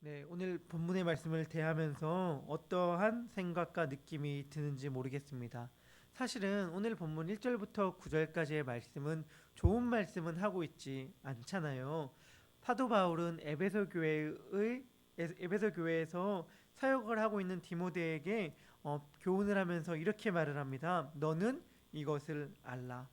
네, 오늘 본문의 말씀을 대하면서 어떠한 생각과 느낌이 드는지 모르겠습니다. 사실은 오늘 본문 1절부터 9절까지의 말씀은 좋은 말씀은 하고 있지 않잖아요. 사도 바울은 에베소 교회에서 사역을 하고 있는 디모데에게 교훈을 하면서 이렇게 말을 합니다. 너는 이것을 알라.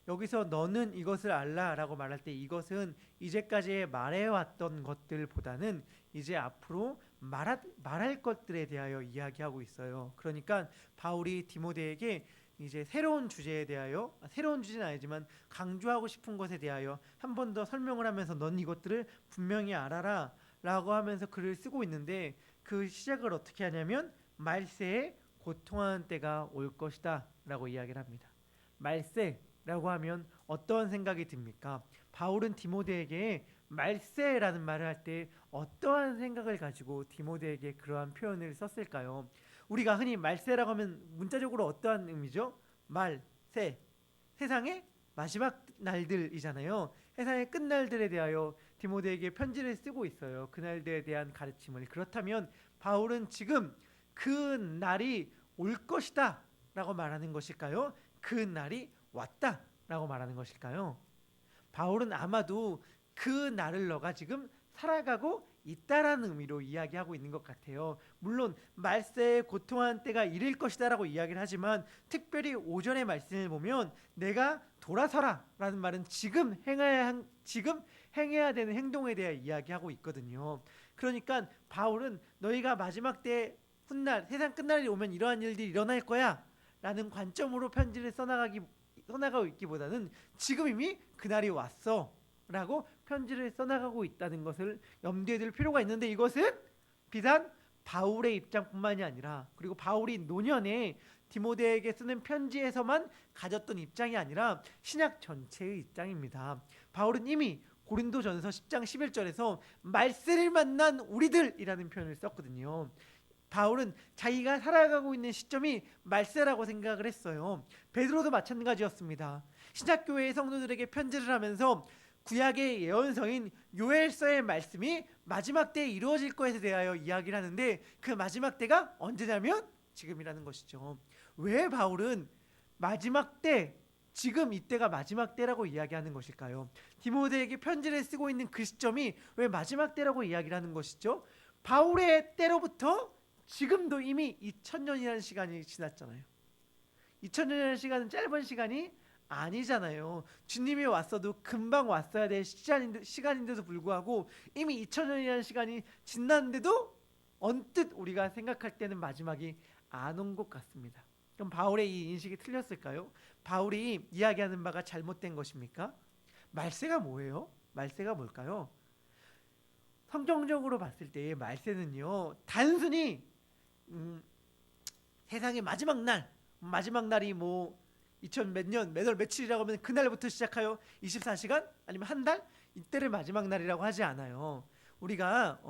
여기서 너는 이것을 알라라고 말할 때 이것은 이제까지 말해왔던 것들보다는 이제 앞으로 말할 것들에 대하여 이야기하고 있어요. 그러니까 바울이 디모데에게 이제 새로운 주제에 대하여 새로운 주제는 아니지만 강조하고 싶은 것에 대하여 한 번 더 설명을 하면서 넌 이것들을 분명히 알아라 라고 하면서 글을 쓰고 있는데 그 시작을 어떻게 하냐면 말세에 고통하는 때가 올 것이다 라고 이야기를 합니다. 말세라고 하면 어떤 생각이 듭니까? 바울은 디모데에게 말세라는 말을 할 때 어떠한 생각을 가지고 디모데에게 그러한 표현을 썼을까요? 우리가 흔히 말세라고 하면 문자적으로 어떠한 의미죠? 말세, 세상의 마지막 날들이잖아요. 세상의 끝날들에 대하여 디모데에게 편지를 쓰고 있어요. 그날들에 대한 가르침을. 그렇다면 바울은 지금 그 날이 올 것이다 라고 말하는 것일까요? 그 날이 왔다 라고 말하는 것일까요? 바울은 아마도 그 날을 너가 지금 살아가고 있다라는 의미로 이야기하고 있는 것 같아요. 물론 말세에 고통하는 때가 이를 것이다라고 이야기를 하지만 특별히 오전의 말씀을 보면 내가 돌아서라라는 말은 지금 행해야 되는 행동에 대해 이야기하고 있거든요. 그러니까 바울은 너희가 마지막 때 훗날 세상 끝날이 오면 이러한 일들이 일어날 거야라는 관점으로 편지를 써나가고 있기보다는 지금 이미 그날이 왔어 라고 편지를 써나가고 있다는 것을 염두에 둘 필요가 있는데 이것은 비단 바울의 입장뿐만이 아니라 그리고 바울이 노년에 디모데에게 쓰는 편지에서만 가졌던 입장이 아니라 신약 전체의 입장입니다. 바울은 이미 고린도전서 10장 11절에서 말세를 만난 우리들이라는 표현을 썼거든요. 바울은 자기가 살아가고 있는 시점이 말세라고 생각을 했어요. 베드로도 마찬가지였습니다. 신약교회의 성도들에게 편지를 하면서 구약의 예언서인 요엘서의 말씀이 마지막 때에 이루어질 것에 대하여 이야기를 하는데 그 마지막 때가 언제냐면 지금이라는 것이죠. 왜 바울은 마지막 때 지금 이때가 마지막 때라고 이야기하는 것일까요? 디모데에게 편지를 쓰고 있는 그 시점이 왜 마지막 때라고 이야기를 하는 것이죠? 바울의 때로부터 지금도 이미 2000년이라는 시간이 지났잖아요. 2000년이라는 시간은 짧은 시간이 아니잖아요. 주님이 왔어도 금방 왔어야 될 시간인데도 불구하고 이미 2000년이라는 시간이 지났는데도 언뜻 우리가 생각할 때는 마지막이 안 온 것 같습니다. 그럼 바울의 이 인식이 틀렸을까요? 바울이 이야기하는 바가 잘못된 것입니까? 말세가 뭐예요? 말세가 뭘까요? 성경적으로 봤을 때 말세는요 단순히 세상의 마지막 날이 뭐 2000 몇 년, 몇 월 며칠이라고 하면 그날부터 시작하여 24시간 아니면 한 달 이때를 마지막 날이라고 하지 않아요. 우리가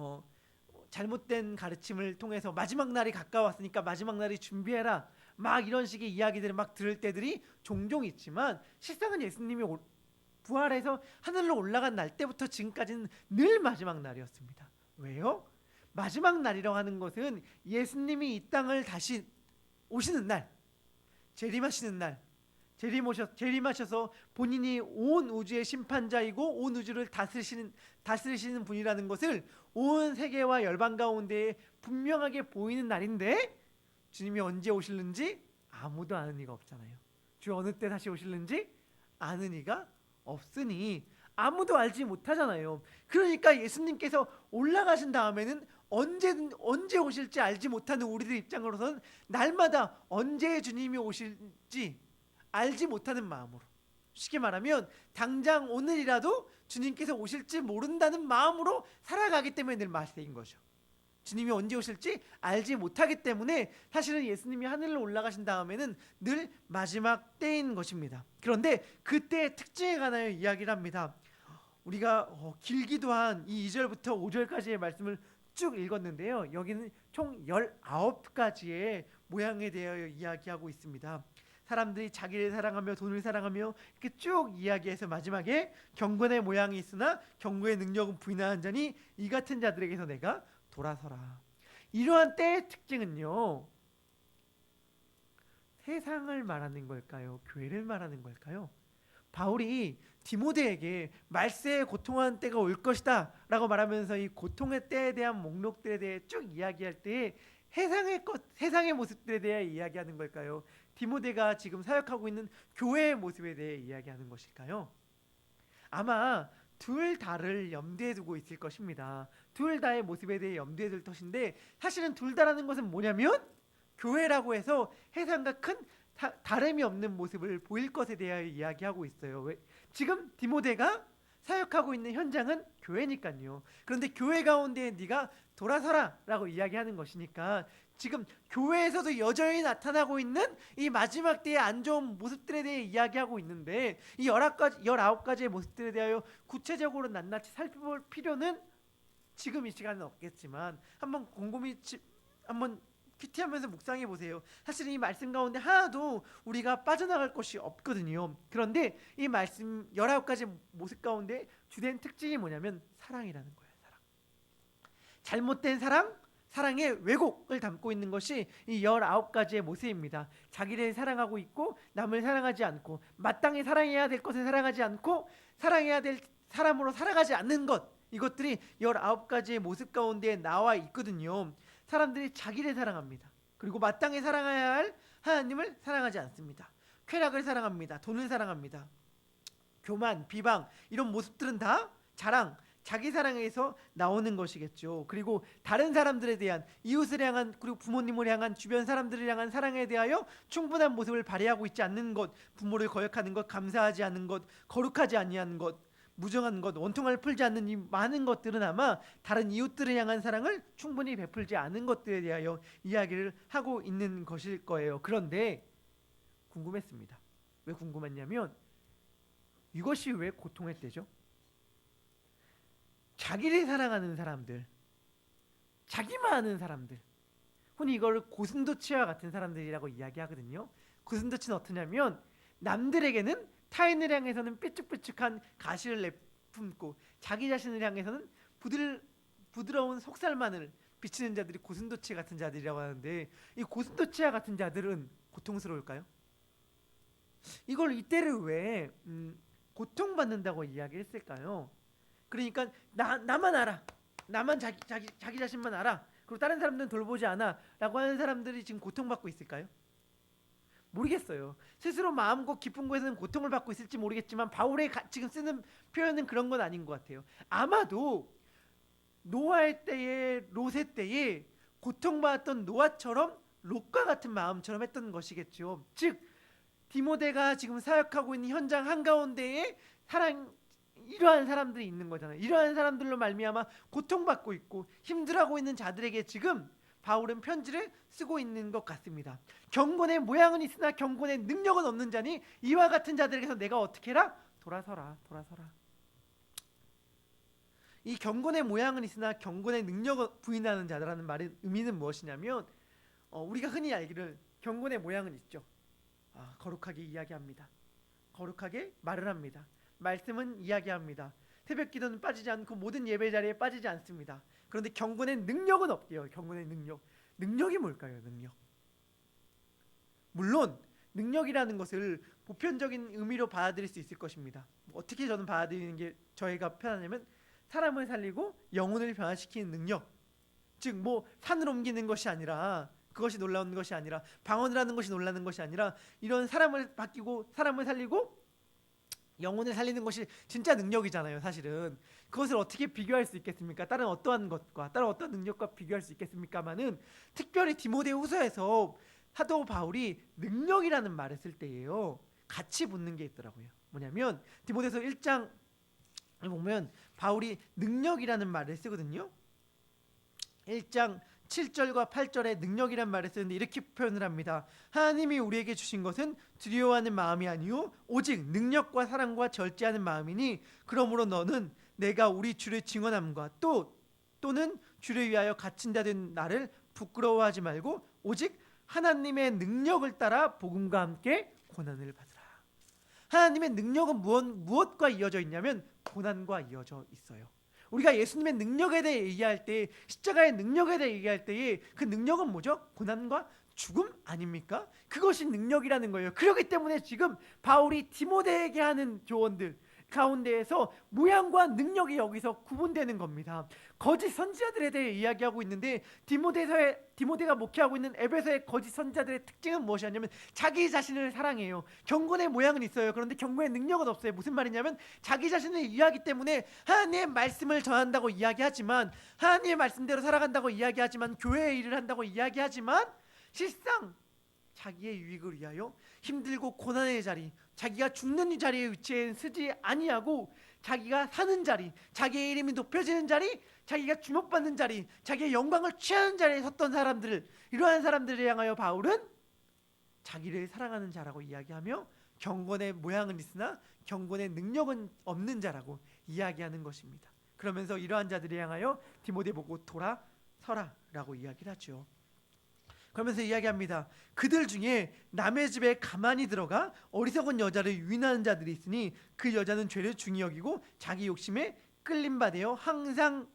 잘못된 가르침을 통해서 마지막 날이 가까웠으니까 마지막 날이 준비해라 막 이런 식의 이야기들을 막 들을 때들이 종종 있지만 실상은 예수님이 부활해서 하늘로 올라간 날 때부터 지금까지는 늘 마지막 날이었습니다. 왜요? 마지막 날이라고 하는 것은 예수님이 이 땅을 다시 오시는 날, 재림하시는 날, 재림하셔서 본인이 온 우주의 심판자이고 온 우주를 다스리시는 분이라는 것을 온 세계와 열방 가운데에 분명하게 보이는 날인데 주님이 언제 오실는지 아무도 아는 이가 없잖아요. 주 어느 때 다시 오실는지 아는 이가 없으니 아무도 알지 못하잖아요. 그러니까 예수님께서 올라가신 다음에는 언제 오실지 알지 못하는 우리들 입장으로서는 날마다 언제 주님이 오실지 알지 못하는 마음으로 쉽게 말하면 당장 오늘이라도 주님께서 오실지 모른다는 마음으로 살아가기 때문에 늘 말세인 거죠. 주님이 언제 오실지 알지 못하기 때문에 사실은 예수님이 하늘로 올라가신 다음에는 늘 마지막 때인 것입니다. 그런데 그때의 특징에 관하여 이야기를 합니다. 우리가 길기도 한 이 2절부터 5절까지의 말씀을 쭉 읽었는데요. 여기는 총 19가지의 모양에 대하여 이야기하고 있습니다. 사람들이 자기를 사랑하며 돈을 사랑하며 이렇게 쭉 이야기해서 마지막에 경건의 모양이 있으나 경건의 능력은 부인하는 자니 이 같은 자들에게서 내가 돌아서라. 이러한 때의 특징은요, 세상을 말하는 걸까요? 교회를 말하는 걸까요? 바울이 디모데에게 말세에 고통하는 때가 올 것이다 라고 말하면서 이 고통의 때에 대한 목록들에 대해 쭉 이야기할 때 세상의 모습들에 대해 이야기하는 걸까요? 디모데가 지금 사역하고 있는 교회의 모습에 대해 이야기하는 것일까요? 아마 둘 다를 염두에 두고 있을 것입니다. 둘 다의 모습에 대해 염두에 둘 것인데, 사실은 둘 다라는 것은 뭐냐면 교회라고 해서 세상과 큰 다름이 없는 모습을 보일 것에 대하여 이야기하고 있어요. 지금 디모데가 사역하고 있는 현장은 교회니까요. 그런데 교회 가운데 네가 돌아서라 라고 이야기하는 것이니까, 지금 교회에서도 여전히 나타나고 있는 이 마지막 때의 안 좋은 모습들에 대해 이야기하고 있는데, 이 19가지의 모습들에 대하여 구체적으로 낱낱이 살펴볼 필요는 지금 이 시간은 없겠지만 한번 곰곰이 한번 큐티하면서 묵상해 보세요. 사실 이 말씀 가운데 하나도 우리가 빠져나갈 것이 없거든요. 그런데 이 말씀 19가지 모습 가운데 주된 특징이 뭐냐면 사랑이라는 거예요. 사랑. 잘못된 사랑의 왜곡을 담고 있는 것이 이 19가지의 모습입니다. 자기를 사랑하고 있고 남을 사랑하지 않고, 마땅히 사랑해야 될 것을 사랑하지 않고, 사랑해야 될 사람으로 살아가지 않는 것, 이것들이 19가지의 모습 가운데 나와 있거든요. 사람들이 자기를 사랑합니다. 그리고 마땅히 사랑해야 할 하나님을 사랑하지 않습니다. 쾌락을 사랑합니다. 돈을 사랑합니다. 교만, 비방, 이런 모습들은 다 자랑, 자기 사랑에서 나오는 것이겠죠. 그리고 다른 사람들에 대한, 이웃을 향한, 그리고 부모님을 향한, 주변 사람들을 향한 사랑에 대하여 충분한 모습을 발휘하고 있지 않는 것, 부모를 거역하는 것, 감사하지 않는 것, 거룩하지 아니하는 것, 무정한 것, 원통을 풀지 않는 이 많은 것들은 아마 다른 이웃들을 향한 사랑을 충분히 베풀지 않은 것들에 대하여 이야기를 하고 있는 것일 거예요. 그런데 궁금했습니다. 왜 궁금했냐면, 이것이 왜 고통의 때죠? 자기를 사랑하는 사람들, 자기만 아는 사람들, 흔히 이걸 고슴도치와 같은 사람들이라고 이야기하거든요. 고슴도치는 어떠냐면, 남들에게는, 타인을 향해서는 삐죽삐죽한 가시를 내뿜고 자기 자신을 향해서는 부드러운 속살만을 비치는 자들이 고슴도치 같은 자들이라고 하는데, 이 고슴도치와 같은 자들은 고통스러울까요? 이걸 이때를 왜 고통받는다고 이야기했을까요? 그러니까 나만 알아, 나만 자기 자신만 알아, 그리고 다른 사람들은 돌보지 않아 라고 하는 사람들이 지금 고통받고 있을까요? 모르겠어요. 스스로 마음고 깊은 곳에서는 고통을 받고 있을지 모르겠지만, 바울의 지금 쓰는 표현은 그런 건 아닌 것 같아요. 아마도 노아의 때에, 롯의 때에 고통받았던 노아처럼, 롯과 같은 마음처럼 했던 것이겠죠. 즉 디모데가 지금 사역하고 있는 현장 한가운데에 이러한 사람들이 있는 거잖아요. 이러한 사람들로 말미암아 고통받고 있고 힘들어하고 있는 자들에게 지금 바울은 편지를 쓰고 있는 것 같습니다. 경건의 모양은 있으나 경건의 능력은 없는 자니 이와 같은 자들에게서 내가 어떻게 해라? 돌아서라. 이 경건의 모양은 있으나 경건의 능력을 부인하는 자라는 말의 의미는 무엇이냐면, 우리가 흔히 알기를 경건의 모양은 있죠. 거룩하게 이야기합니다. 거룩하게 말을 합니다. 말씀은 이야기합니다. 새벽 기도는 빠지지 않고 모든 예배 자리에 빠지지 않습니다. 그런데 경건의 능력은 없대요. 경건의 능력이 뭘까요? 물론 능력이라는 것을 보편적인 의미로 받아들일 수 있을 것입니다. 어떻게 저는 받아들이는 게 저희가 편하냐면, 사람을 살리고 영혼을 변화시키는 능력, 즉 산을 옮기는 것이 아니라, 그것이 놀라운 것이 아니라, 방언을 하는 것이 놀라는 것이 아니라, 이런 사람을 바뀌고 사람을 살리고 영혼을 살리는 것이 진짜 능력이잖아요. 사실은 그것을 어떻게 비교할 수 있겠습니까? 다른 어떠한 것과, 다른 어떤 능력과 비교할 수 있겠습니까마는, 특별히 디모데후서에서 사도 바울이 능력이라는 말을 쓸 때예요, 같이 붙는 게 있더라고요. 뭐냐면 디모데후서 1장 보면 바울이 능력이라는 말을 쓰거든요. 1장 7절과 8절에 능력이란 말을 쓰는데 이렇게 표현을 합니다. 하나님이 우리에게 주신 것은 두려워하는 마음이 아니요 오직 능력과 사랑과 절제하는 마음이니, 그러므로 너는 내가 우리 주를 증언함과 또는 주를 위하여 갇힌 자 된 나를 부끄러워하지 말고 오직 하나님의 능력을 따라 복음과 함께 고난을 받으라. 하나님의 능력은 무엇과 이어져 있냐면 고난과 이어져 있어요. 우리가 예수님의 능력에 대해 얘기할 때, 십자가의 능력에 대해 얘기할 때에 그 능력은 뭐죠? 고난과 죽음 아닙니까? 그것이 능력이라는 거예요. 그렇기 때문에 지금 바울이 디모데에게 하는 조언들 가운데에서 모양과 능력이 여기서 구분되는 겁니다. 거짓 선지자들에 대해 이야기하고 있는데 디모데가 목회하고 있는 에베소의 거짓 선지자들의 특징은 무엇이냐면 자기 자신을 사랑해요. 경건의 모양은 있어요. 그런데 경건의 능력은 없어요. 무슨 말이냐면 자기 자신을 이해하기 때문에 하나님의 말씀을 전한다고 이야기하지만, 하나님의 말씀대로 살아간다고 이야기하지만, 교회의 일을 한다고 이야기하지만 실상 자기의 유익을 위하여 힘들고 고난의 자리, 자기가 죽는 이 자리에 위치해 서지 아니하고 자기가 사는 자리, 자기의 이름이 높여지는 자리, 자기가 주목받는 자리, 자기의 영광을 취하는 자리에 섰던 사람들을, 이러한 사람들을 향하여 바울은 자기를 사랑하는 자라고 이야기하며 경건의 모양은 있으나 경건의 능력은 없는 자라고 이야기하는 것입니다. 그러면서 이러한 자들을 향하여 디모데 보고 돌아서라 라고 이야기를 하죠. 그러면서 이야기합니다. 그들 중에 남의 집에 가만히 들어가 어리석은 여자를 유인하는 자들이 있으니 그 여자는 죄를 중히 여기고 자기 욕심에 끌림 받아 항상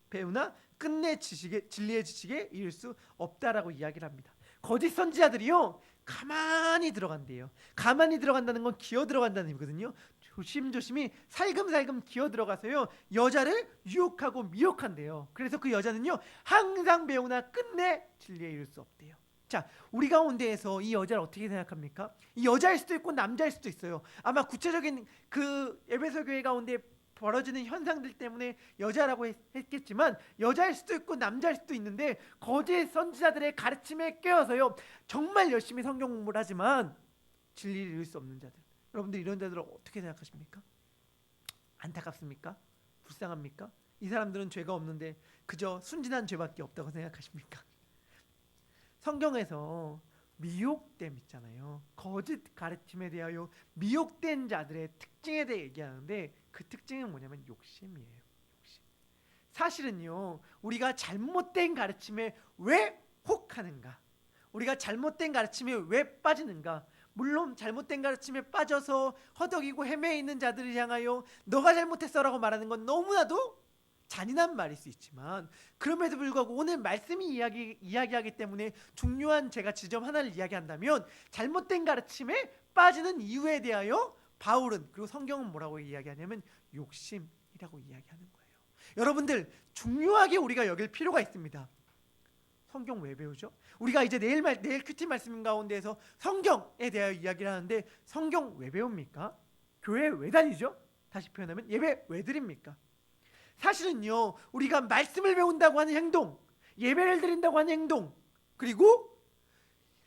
배우나 끝내 진리의 지식에 이를 수 없다라고 이야기를 합니다. 거짓 선지자들이요 가만히 들어간대요. 가만히 들어간다는 건 기어 들어간다는 의미거든요. 조심조심히 살금살금 기어 들어가서요 여자를 유혹하고 미혹한대요. 그래서 그 여자는요 항상 배우나 끝내 진리에 이를 수 없대요. 자, 우리 가운데에서 이 여자를 어떻게 생각합니까? 이 여자일 수도 있고 남자일 수도 있어요. 아마 구체적인 그 에베소 교회 가운데 벌어지는 현상들 때문에 여자라고 했겠지만 여자일 수도 있고 남자일 수도 있는데 거짓 선지자들의 가르침에 꿰어서요 정말 열심히 성경 공부를 하지만 진리를 이룰 수 없는 자들, 여러분들 이런 자들을 어떻게 생각하십니까? 안타깝습니까? 불쌍합니까? 이 사람들은 죄가 없는데 그저 순진한 죄밖에 없다고 생각하십니까? 성경에서 미혹됨 있잖아요. 거짓 가르침에 대하여 미혹된 자들의 특징에 대해 얘기하는데 그 특징은 뭐냐면 욕심이에요. 욕심. 사실은요 우리가 잘못된 가르침에 왜 혹하는가, 우리가 잘못된 가르침에 왜 빠지는가, 물론 잘못된 가르침에 빠져서 허덕이고 헤매 있는 자들을 향하여 너가 잘못했어라고 말하는 건 너무나도 잔인한 말일 수 있지만, 그럼에도 불구하고 오늘 말씀이 이야기하기 때문에 중요한 제가 지점 하나를 이야기한다면 잘못된 가르침에 빠지는 이유에 대하여 바울은, 그리고 성경은 뭐라고 이야기하냐면 욕심이라고 이야기하는 거예요. 여러분들 중요하게 우리가 여길 필요가 있습니다. 성경 왜 배우죠? 우리가 이제 내일 큐티 말씀 가운데에서 성경에 대하여 이야기를 하는데 성경 왜 배웁니까? 교회 왜 다니죠? 다시 표현하면 예배 왜 드립니까? 사실은요 우리가 말씀을 배운다고 하는 행동, 예배를 드린다고 하는 행동, 그리고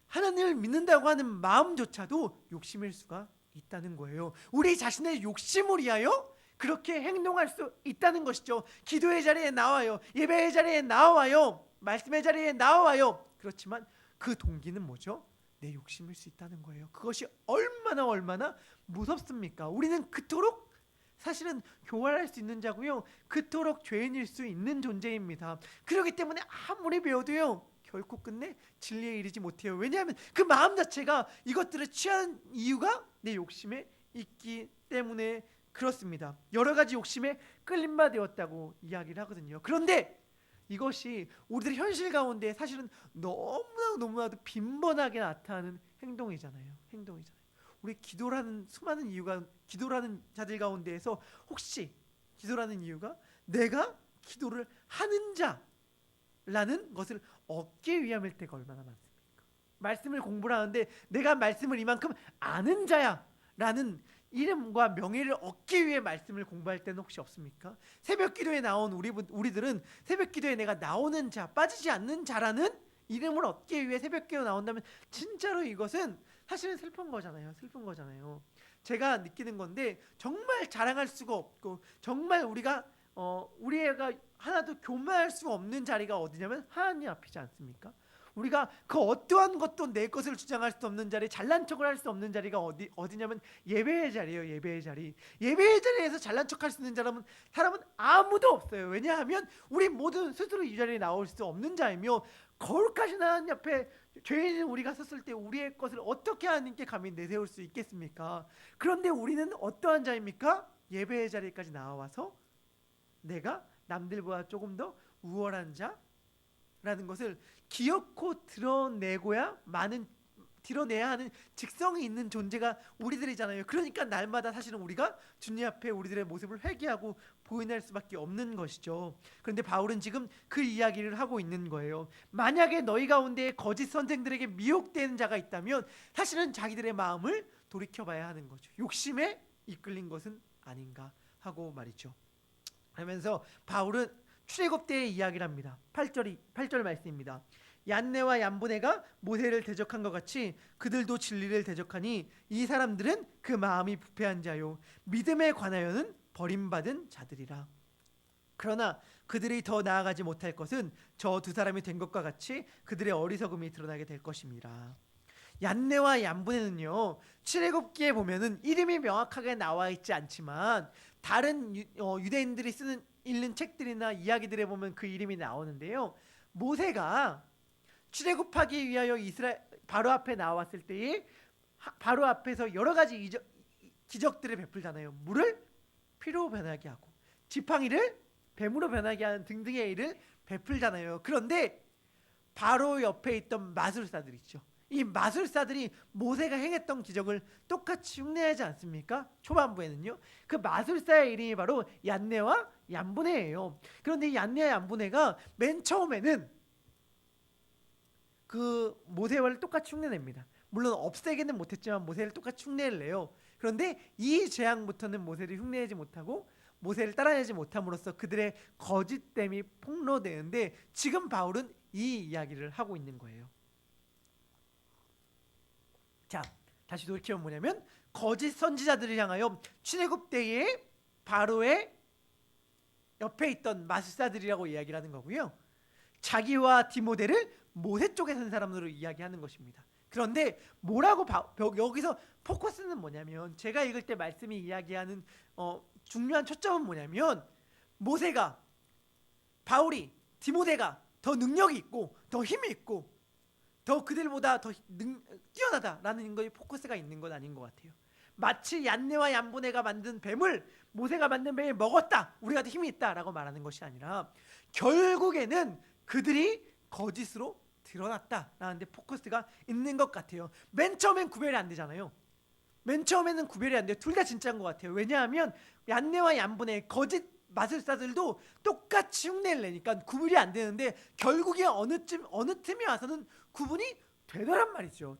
하나님을 믿는다고 하는 마음조차도 욕심일 수가 있다는 거예요. 우리 자신의 욕심을 위하여 그렇게 행동할 수 있다는 것이죠. 기도의 자리에 나와요. 예배의 자리에 나와요. 말씀의 자리에 나와요. 그렇지만 그 동기는 뭐죠? 내 욕심일 수 있다는 거예요. 그것이 얼마나 무섭습니까? 우리는 그토록 사실은 교활할 수 있는 자고요, 그토록 죄인일 수 있는 존재입니다. 그렇기 때문에 아무리 배워도요 결코 끝내 진리에 이르지 못해요. 왜냐하면 그 마음 자체가 이것들을 취한 이유가 내 욕심에 있기 때문에 그렇습니다. 여러 가지 욕심에 끌림바 되었다고 이야기를 하거든요. 그런데 이것이 우리들 현실 가운데 사실은 너무나도 빈번하게 나타나는 행동이잖아요. 우리 기도라는 수많은 이유가, 기도라는 자들 가운데에서 혹시 기도라는 이유가 내가 기도를 하는 자라는 것을 얻기 위함일 때가 얼마나 많습니까? 말씀을 공부를 하는데 내가 말씀을 이만큼 아는 자야 라는 이름과 명예를 얻기 위해 말씀을 공부할 때는 혹시 없습니까? 새벽 기도에 나온 우리들은 새벽 기도에 내가 나오는 자, 빠지지 않는 자라는 이름을 얻기 위해 새벽 기도 나온다면 진짜로 이것은 사실은 슬픈 거잖아요. 제가 느끼는 건데 정말 자랑할 수가 없고 정말 우리가 하나도 교만할 수 없는 자리가 어디냐면 하나님 앞이지 않습니까? 우리가 그 어떠한 것도 내 것을 주장할 수 없는 자리, 잘난 척을 할 수 없는 자리가 어디냐면 예배의 자리예요. 예배의 자리. 예배의 자리에서 잘난 척할 수 있는 사람은 아무도 없어요. 왜냐하면 우리 모든 스스로 이 자리에 나올 수 없는 자이며, 거울까지 하나님 앞에 죄인인 우리가 섰을 때 우리의 것을 어떻게 하나님께 감히 내세울 수 있겠습니까? 그런데 우리는 어떠한 자입니까? 예배의 자리까지 나와서 내가 남들보다 조금 더 우월한 자라는 것을 기어코 드러내야 하는 직성이 있는 존재가 우리들이잖아요. 그러니까 날마다 사실은 우리가 주님 앞에 우리들의 모습을 회개하고 보인할 수밖에 없는 것이죠. 그런데 바울은 지금 그 이야기를 하고 있는 거예요. 만약에 너희 가운데 거짓 선생들에게 미혹되는 자가 있다면 사실은 자기들의 마음을 돌이켜봐야 하는 거죠. 욕심에 이끌린 것은 아닌가 하고 말이죠. 하면서 바울은 출애굽 때의 이야기를 합니다. 8절 말씀입니다. 얀네와 얀보네가 모세를 대적한 것 같이 그들도 진리를 대적하니 이 사람들은 그 마음이 부패한 자요 믿음에 관하여는 버림받은 자들이라. 그러나 그들이 더 나아가지 못할 것은 저 두 사람이 된 것과 같이 그들의 어리석음이 드러나게 될 것입니다. 얀네와 얀보네는요, 출애굽기에 보면은 이름이 명확하게 나와 있지 않지만 다른 유대인들이 읽는 책들이나 이야기들에 보면 그 이름이 나오는데요. 모세가 출애굽하기 위하여 바로 앞에 나왔을 때에 바로 앞에서 여러 가지 기적들을 베풀잖아요. 물을 피로 변하게 하고 지팡이를 뱀으로 변하게 하는 등등의 일을 베풀잖아요. 그런데 바로 옆에 있던 마술사들 있죠. 이 마술사들이 모세가 행했던 기적을 똑같이 흉내하지 않습니까? 초반부에는요. 그 마술사의 이름이 바로 얀네와 얀보네예요. 그런데 이 얀네와 얀보네가 맨 처음에는 그 모세와를 똑같이 흉내냅니다. 물론 없애기는 못했지만 모세를 똑같이 흉내를 내요. 그런데 이 재앙부터는 모세를 흉내내지 못하고 모세를 따라내지 못함으로써 그들의 거짓됨이 폭로되는데, 지금 바울은 이 이야기를 하고 있는 거예요. 자, 다시 돌이켜보면 뭐냐면 거짓 선지자들을 향하여 출애굽 때에 바로의 옆에 있던 마술사들이라고 이야기를 하는 거고요. 자기와 디모데를 모세 쪽에 선 사람으로 이야기하는 것입니다. 그런데 뭐라고 여기서 포커스는 뭐냐면, 제가 읽을 때 말씀이 이야기하는 중요한 초점은 뭐냐면, 모세가, 바울이, 디모데가 더 능력이 있고 더 힘이 있고 더 그들보다 더 뛰어나다라는 거에 포커스가 있는 건 아닌 것 같아요. 마치 얀네와 얀보네가 만든 뱀을, 모세가 만든 뱀을 먹었다, 우리가 더 힘이 있다라고 말하는 것이 아니라 결국에는 그들이 거짓으로 드러났다라는 데 포커스가 있는 것 같아요. 맨 처음엔 구별이 안 되잖아요. 맨 처음에는 구별이 안 돼요. 둘 다 진짜인 것 같아요. 왜냐하면 얀네와 얀보네 거짓 마술사들도 똑같이 흉내를 내니까 구분이 안 되는데, 결국에 어느 틈에 와서는 구분이 되더란 말이죠.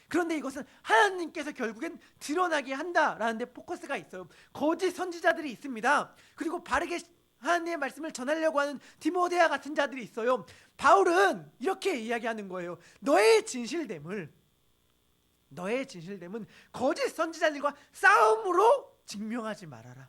그런데 이것은 하나님께서 결국엔 드러나게 한다라는 데 포커스가 있어요. 거짓 선지자들이 있습니다. 그리고 바르게 하나님의 말씀을 전하려고 하는 디모데와 같은 자들이 있어요. 바울은 이렇게 이야기하는 거예요. 너의 진실됨은 거짓 선지자들과 싸움으로 증명하지 말아라.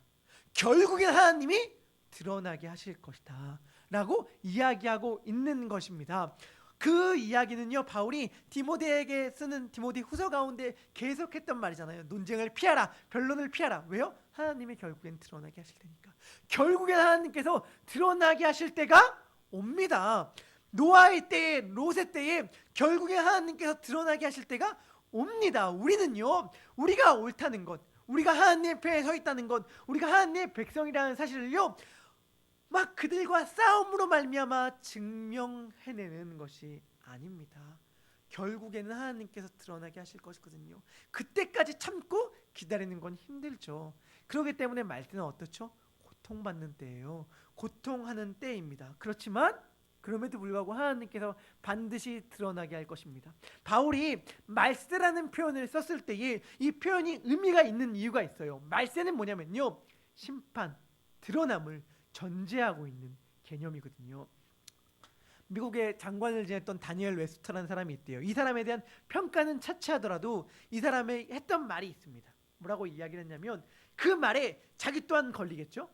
결국엔 하나님이 드러나게 하실 것이다 라고 이야기하고 있는 것입니다. 그 이야기는요, 바울이 디모데에게 쓰는 디모데 후서 가운데 계속했던 말이잖아요. 논쟁을 피하라, 변론을 피하라. 왜요? 하나님이 결국엔 드러나게 하실 테니까. 결국엔 하나님께서 드러나게 하실 때가 옵니다. 노아의 때에, 롯의 때에 결국엔 하나님께서 드러나게 하실 때가 옵니다. 우리는요, 우리가 옳다는 것, 우리가 하나님 앞에 서 있다는 것, 우리가 하나님의 백성이라는 사실을요, 막 그들과 싸움으로 말미암아 증명해내는 것이 아닙니다. 결국에는 하나님께서 드러나게 하실 것이거든요. 그때까지 참고 기다리는 건 힘들죠. 그렇기 때문에 말때는 어떻죠? 고통받는 때예요. 고통하는 때입니다. 그렇지만 그럼에도 불구하고 하나님께서 반드시 드러나게 할 것입니다. 바울이 말세라는 표현을 썼을 때에 이 표현이 의미가 있는 이유가 있어요. 말세는 뭐냐면요, 심판, 드러남을 전제하고 있는 개념이거든요. 미국의 장관을 지냈던 다니엘 웨스터라는 사람이 있대요. 이 사람에 대한 평가는 차치하더라도 이 사람이 했던 말이 있습니다. 뭐라고 이야기를 했냐면, 그 말에 자기 또한 걸리겠죠?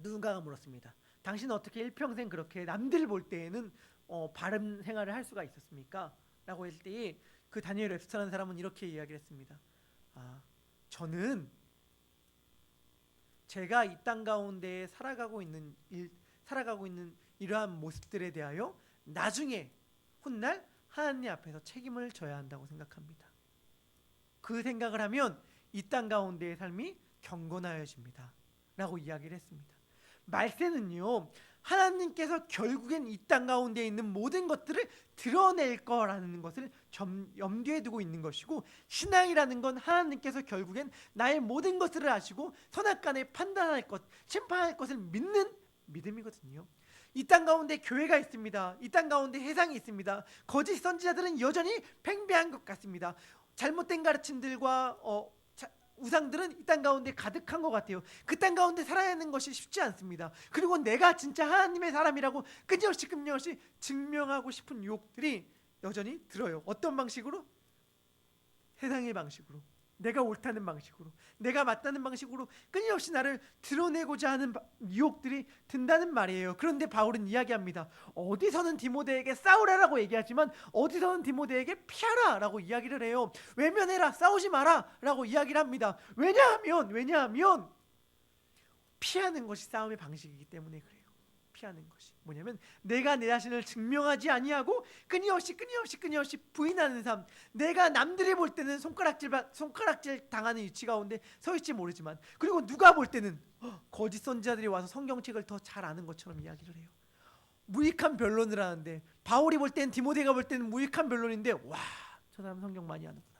누군가가 물었습니다. 당신은 어떻게 일평생 그렇게 남들 볼 때에는 바른 생활을 할 수가 있었습니까? 라고 할 때 그 다니엘 웹스터라는 사람은 이렇게 이야기를 했습니다. 저는 제가 이 땅 가운데 살아가고 있는 이러한 모습들에 대하여 나중에 훗날 하나님 앞에서 책임을 져야 한다고 생각합니다. 그 생각을 하면 이 땅 가운데의 삶이 경건하여집니다. 라고 이야기를 했습니다. 말세는요, 하나님께서 결국엔 이 땅 가운데 있는 모든 것들을 드러낼 거라는 것을 염두에 두고 있는 것이고, 신앙이라는 건 하나님께서 결국엔 나의 모든 것들을 아시고 선악간에 판단할 것, 심판할 것을 믿는 믿음이거든요. 이 땅 가운데 교회가 있습니다. 이 땅 가운데 세상이 있습니다. 거짓 선지자들은 여전히 팽배한 것 같습니다. 잘못된 가르침들과 우상들은 이 땅 가운데 가득한 것 같아요. 그 땅 가운데 살아야 하는 것이 쉽지 않습니다. 그리고 내가 진짜 하나님의 사람이라고 끊임없이 증명하고 싶은 유혹들이 여전히 들어요. 어떤 방식으로? 세상의 방식으로, 내가 옳다는 방식으로, 내가 맞다는 방식으로 끊임없이 나를 드러내고자 하는 유혹들이 든다는 말이에요. 그런데 바울은 이야기합니다. 어디서는 디모데에게 싸우라라고 얘기하지만 어디서는 디모데에게 피하라라고 이야기를 해요. 외면해라, 싸우지 마라라고 이야기를 합니다. 왜냐하면 피하는 것이 싸움의 방식이기 때문에 그래요. 피하는 것이 뭐냐면 내가 내 자신을 증명하지 아니하고 끊임없이 부인하는 삶. 내가 남들이 볼 때는 손가락질 당하는 위치 가운데 서 있지 모르지만, 그리고 누가 볼 때는 거짓 선지자들이 와서 성경책을 더 잘 아는 것처럼 이야기를 해요. 무익한 변론을 하는데, 바울이 볼 때는, 디모데가 볼 때는 무익한 변론인데, 와, 저 사람 성경 많이 아는구나.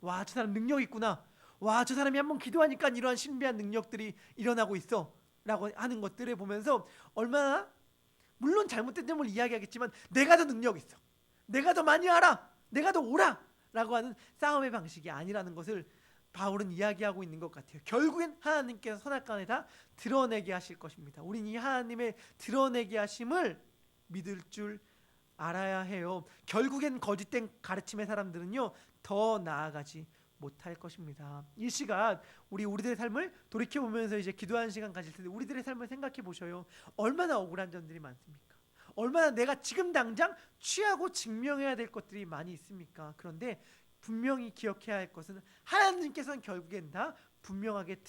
와, 저 사람 능력 있구나. 와, 저 사람이 한번 기도하니까 이러한 신비한 능력들이 일어나고 있어 라고 하는 것들을 보면서 얼마나, 물론 잘못된 점을 이야기하겠지만 내가 더 능력 있어, 내가 더 많이 알아, 내가 더 옳아 라고 하는 싸움의 방식이 아니라는 것을 바울은 이야기하고 있는 것 같아요. 결국엔 하나님께서 선악간에 다 드러내게 하실 것입니다. 우린 이 하나님의 드러내게 하심을 믿을 줄 알아야 해요. 결국엔 거짓된 가르침의 사람들은요, 더 나아가지 못할 것입니다. 이 시간 우리들의 삶을 돌이켜보면서 이제 기도하는 시간 가질 텐데, 우리들의 삶을 생각해 보셔요. 얼마나 억울한 점들이 많습니까? 얼마나 내가 지금 당장 취하고 증명해야 될 것들이 많이 있습니까? 그런데 분명히 기억해야 할 것은 하나님께서는 결국엔 다 분명하게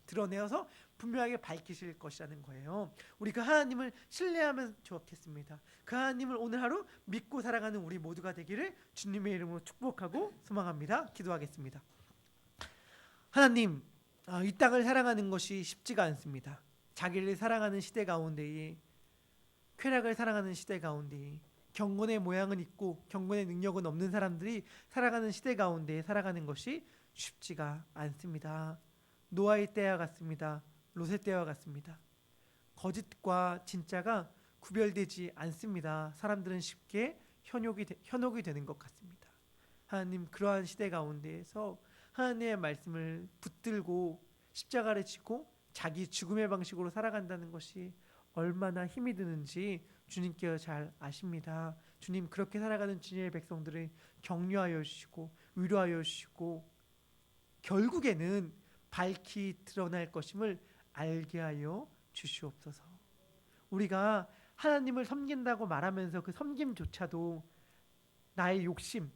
드러내어서 분명하게 밝히실 것이라는 거예요. 우리 그 하나님을 신뢰하면 좋겠습니다. 그 하나님을 오늘 하루 믿고 살아가는 우리 모두가 되기를 주님의 이름으로 축복하고 소망합니다. 기도하겠습니다. 하나님, 이 땅을 사랑하는 것이 쉽지가 않습니다. 자기를 사랑하는 시대 가운데에, 쾌락을 사랑하는 시대 가운데에, 경건의 모양은 있고 경건의 능력은 없는 사람들이 살아가는 시대 가운데 살아가는 것이 쉽지가 않습니다. 노아의 때와 같습니다. 롯의 때와 같습니다. 거짓과 진짜가 구별되지 않습니다. 사람들은 쉽게 현혹이 되는 것 같습니다. 하나님, 그러한 시대 가운데에서 하나님의 말씀을 붙들고 십자가를 지고 자기 죽음의 방식으로 살아간다는 것이 얼마나 힘이 드는지 주님께서 잘 아십니다. 주님, 그렇게 살아가는 주님의 백성들을 격려하여 주시고 위로하여 주시고 결국에는 밝히 드러날 것임을 알게 하여 주시옵소서. 우리가 하나님을 섬긴다고 말하면서 그 섬김조차도 나의 욕심,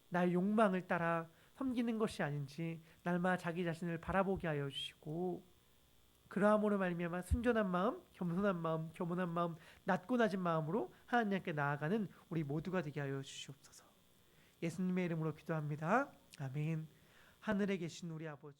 나의 욕망을 따라 섬기는 것이 아닌지 날마다 자기 자신을 바라보게 하여 주시고, 그러함으로 말미암아 순전한 마음, 겸손한 마음, 겸손한 마음, 낮고 낮은 마음으로 하나님께 나아가는 우리 모두가 되게 하여 주시옵소서. 예수님의 이름으로 기도합니다. 아멘. 하늘에 계신 우리 아버지,